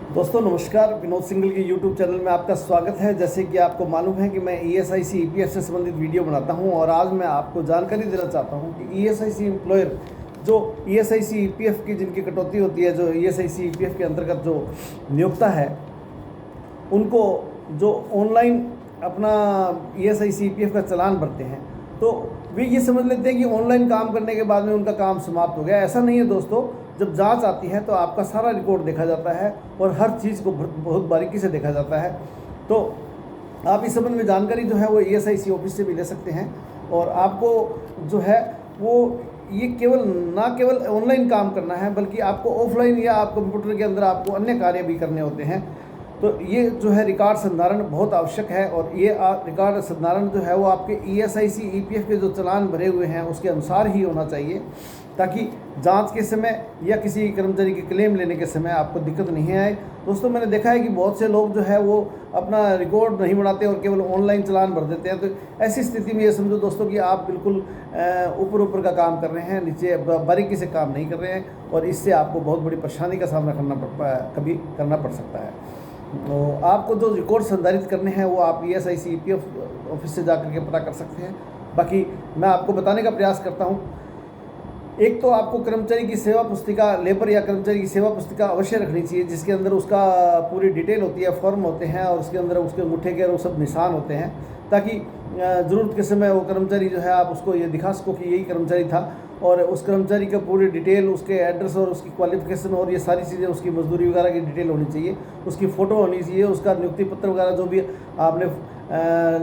दोस्तों नमस्कार, विनोद सिंगल के यूट्यूब चैनल में आपका स्वागत है। जैसे कि आपको मालूम है कि मैं ईएसआईसी ईपीएफ से संबंधित वीडियो बनाता हूं और आज मैं आपको जानकारी देना चाहता हूं कि ईएसआईसी एम्प्लॉयर जो ईएसआईसी ईपीएफ की जिनकी कटौती होती है, जो ईएसआईसी ईपीएफ के अंतर्गत जो नियोक्ता है, उनको जो ऑनलाइन अपना ईएसआईसी ईपीएफ का चालान भरते हैं तो वे ये समझ लेते हैं कि ऑनलाइन काम करने के बाद में उनका काम समाप्त हो गया। ऐसा नहीं है दोस्तों। जब जांच आती है तो आपका सारा रिकॉर्ड देखा जाता है और हर चीज़ को बहुत बारीकी से देखा जाता है। तो आप इस संबंध में जानकारी जो है वो ईएसआईसी ऑफिस से भी ले सकते हैं। और आपको जो है वो ये ना केवल ऑनलाइन काम करना है, बल्कि आपको ऑफलाइन या आप कंप्यूटर के अंदर आपको अन्य कार्य भी करने होते हैं। तो ये जो है रिकॉर्ड संधारण बहुत आवश्यक है। और ये रिकॉर्ड संधारण जो है वो आपके ईएसआईसी ईपीएफ के जो चालान भरे हुए हैं उसके अनुसार ही होना चाहिए, ताकि जांच के समय या किसी कर्मचारी की क्लेम लेने के समय आपको दिक्कत नहीं आए। दोस्तों मैंने देखा है कि बहुत से लोग जो है वो अपना रिकॉर्ड नहीं बनाते और केवल ऑनलाइन चालान भर देते हैं। तो ऐसी स्थिति में ये समझो दोस्तों कि आप बिल्कुल ऊपर का काम कर रहे हैं, नीचे बारीकी से काम नहीं कर रहे हैं, और इससे आपको बहुत बड़ी परेशानी का सामना कभी करना पड़ सकता है। तो आपको जो रिकॉर्ड संधारित करने हैं वो आप ईएसआईसी ईपीएफ ऑफिस से जाकर के पता कर सकते हैं। बाकी मैं आपको बताने का प्रयास करता हूँ। एक तो आपको कर्मचारी की सेवा पुस्तिका, लेबर या कर्मचारी की सेवा पुस्तिका अवश्य रखनी चाहिए, जिसके अंदर उसका पूरी डिटेल होती है, फॉर्म होते हैं और उसके अंदर उसके अंगूठे के वो सब निशान होते हैं, ताकि ज़रूरत के समय वो कर्मचारी जो है आप उसको ये दिखा सको कि यही कर्मचारी था। और उस कर्मचारी का पूरी डिटेल, उसके एड्रेस और उसकी क्वालिफिकेशन और ये सारी चीज़ें, उसकी मजदूरी वगैरह की डिटेल होनी चाहिए, उसकी फ़ोटो होनी चाहिए, उसका नियुक्ति पत्र वगैरह जो भी आपने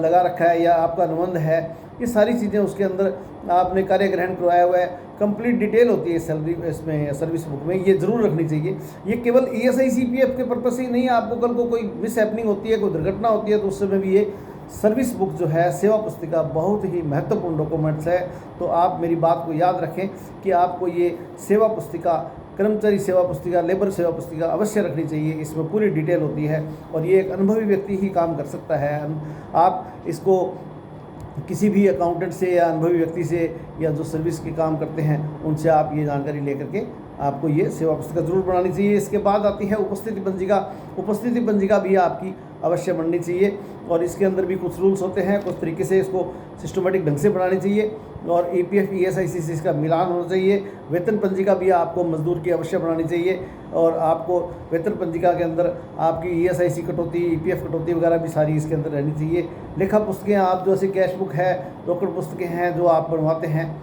लगा रखा है या आपका अनुबंध है, ये सारी चीज़ें उसके अंदर आपने कार्य ग्रहण करवाया हुआ है, कंप्लीट डिटेल होती है सैलरी इसमें, सर्विस बुक में, ये ज़रूर रखनी चाहिए। ये केवल ईएसआईसी ईपीएफ के पर्पज़ से ही नहीं है। आपको कल को कोई मिस हैपनिंग होती है, कोई दुर्घटना होती है, तो उस समय भी ये सर्विस बुक जो है, सेवा पुस्तिका, बहुत ही महत्वपूर्ण डॉक्यूमेंट्स है। तो आप मेरी बात को याद रखें कि आपको ये सेवा पुस्तिका, कर्मचारी सेवा पुस्तिका, लेबर सेवा पुस्तिका अवश्य रखनी चाहिए। इसमें पूरी डिटेल होती है और ये एक अनुभवी व्यक्ति ही काम कर सकता है। आप इसको किसी भी अकाउंटेंट से या अनुभवी व्यक्ति से या जो सर्विस के काम करते हैं उनसे आप ये जानकारी लेकर के आपको ये सेवा पुस्तिका जरूर बनानी चाहिए। इसके बाद आती है उपस्थिति पंजिका। उपस्थिति पंजिका भी आपकी अवश्य बननी चाहिए और इसके अंदर भी कुछ रूल्स होते हैं, कुछ तरीके से इसको सिस्टमेटिक ढंग से बनानी चाहिए और ईपीएफ ईएसआईसी से इसका मिलान होना चाहिए। वेतन पंजिका भी आपको मजदूर की अवश्य बनानी चाहिए और आपको वेतन पंजिका के अंदर आपकी ईएसआईसी कटौती, ईपीएफ कटौती वगैरह भी सारी इसके अंदर रहनी चाहिए। लेखा पुस्तकें आप जैसे कैश बुक है, रोकड़ पुस्तकें हैं जो आप बनवाते हैं,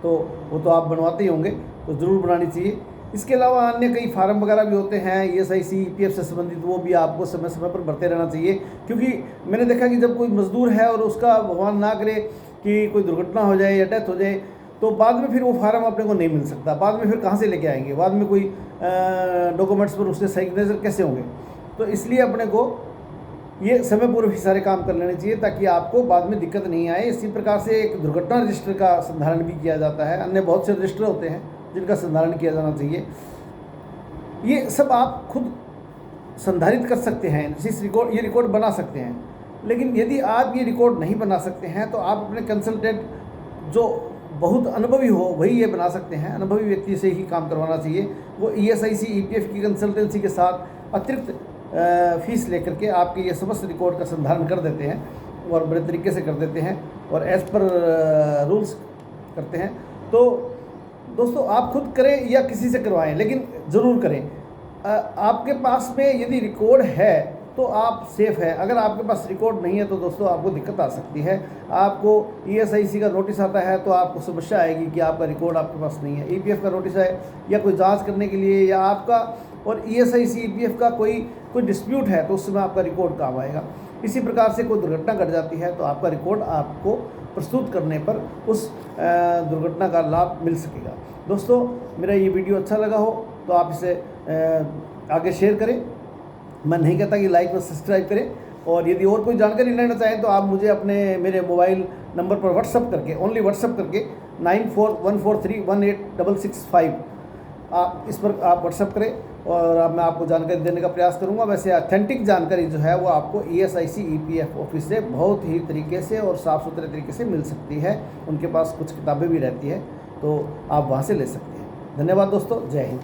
तो वो तो आप बनवाते ही होंगे, तो ज़रूर बनानी चाहिए। इसके अलावा अन्य कई फार्म वगैरह भी होते हैं ईएसआईसी ईपीएफ से संबंधित, वो भी आपको समय समय पर भरते रहना चाहिए। क्योंकि मैंने देखा कि जब कोई मजदूर है और उसका भगवान ना करे कि कोई दुर्घटना हो जाए या डेथ हो जाए, तो बाद में फिर वो फार्म अपने को नहीं मिल सकता। बाद में फिर कहाँ से लेके आएंगे, बाद में कोई डॉक्यूमेंट्स पर उससे सिग्नेचर कैसे होंगे। तो इसलिए अपने को ये समय पूर्व ही सारे काम कर लेने चाहिए ताकि आपको बाद में दिक्कत नहीं आए। इसी प्रकार से एक दुर्घटना रजिस्टर का संधारण भी किया जाता है। अन्य बहुत से रजिस्टर होते हैं जिनका संधारण किया जाना चाहिए। ये सब आप खुद संधारित कर सकते हैं, ये रिकॉर्ड बना सकते हैं। लेकिन यदि आप ये रिकॉर्ड नहीं बना सकते हैं तो आप अपने कंसल्टेंट जो बहुत अनुभवी हो वही ये बना सकते हैं। अनुभवी व्यक्ति से ही काम करवाना चाहिए। वो ईएसआईसी ईपीएफ की कंसल्टेंसी के साथ अतिरिक्त फीस लेकर के आपके ये समस्त रिकॉर्ड का संधारण कर देते हैं और बड़े तरीके से कर देते हैं और एज़ पर रूल्स करते हैं। तो दोस्तों आप खुद करें या किसी से करवाएं, लेकिन ज़रूर करें। आपके पास में यदि रिकॉर्ड है तो आप सेफ़ है। अगर आपके पास रिकॉर्ड नहीं है तो दोस्तों आपको दिक्कत आ सकती है। आपको ईएसआईसी का नोटिस आता है तो आपको समस्या आएगी कि आपका रिकॉर्ड आपके पास नहीं है। ईपीएफ का नोटिस है या कोई जांच करने के लिए, या आपका और ईएसआईसी ईपीएफ का कोई डिस्प्यूट है, तो उस समय आपका रिकॉर्ड काम आएगा। इसी प्रकार से कोई दुर्घटना घट जाती है तो आपका रिकॉर्ड आपको प्रस्तुत करने पर उस दुर्घटना का लाभ मिल सकेगा। दोस्तों मेरा ये वीडियो अच्छा लगा हो तो आप इसे आगे शेयर करें। मैं नहीं कहता कि लाइक और सब्सक्राइब करें। और यदि और कोई जानकारी लेना चाहें तो आप मुझे मेरे मोबाइल नंबर पर व्हाट्सअप करके, ओनली व्हाट्सअप करके 9414318665 आप इस पर आप व्हाट्सअप करें और अब मैं आपको जानकारी देने का प्रयास करूंगा। वैसे ऑथेंटिक जानकारी जो है वो आपको ईएसआईसी ईपीएफ ऑफिस से बहुत ही तरीके से और साफ़ सुथरे तरीके से मिल सकती है। उनके पास कुछ किताबें भी रहती है तो आप वहाँ से ले सकते हैं। धन्यवाद दोस्तों, जय हिंद।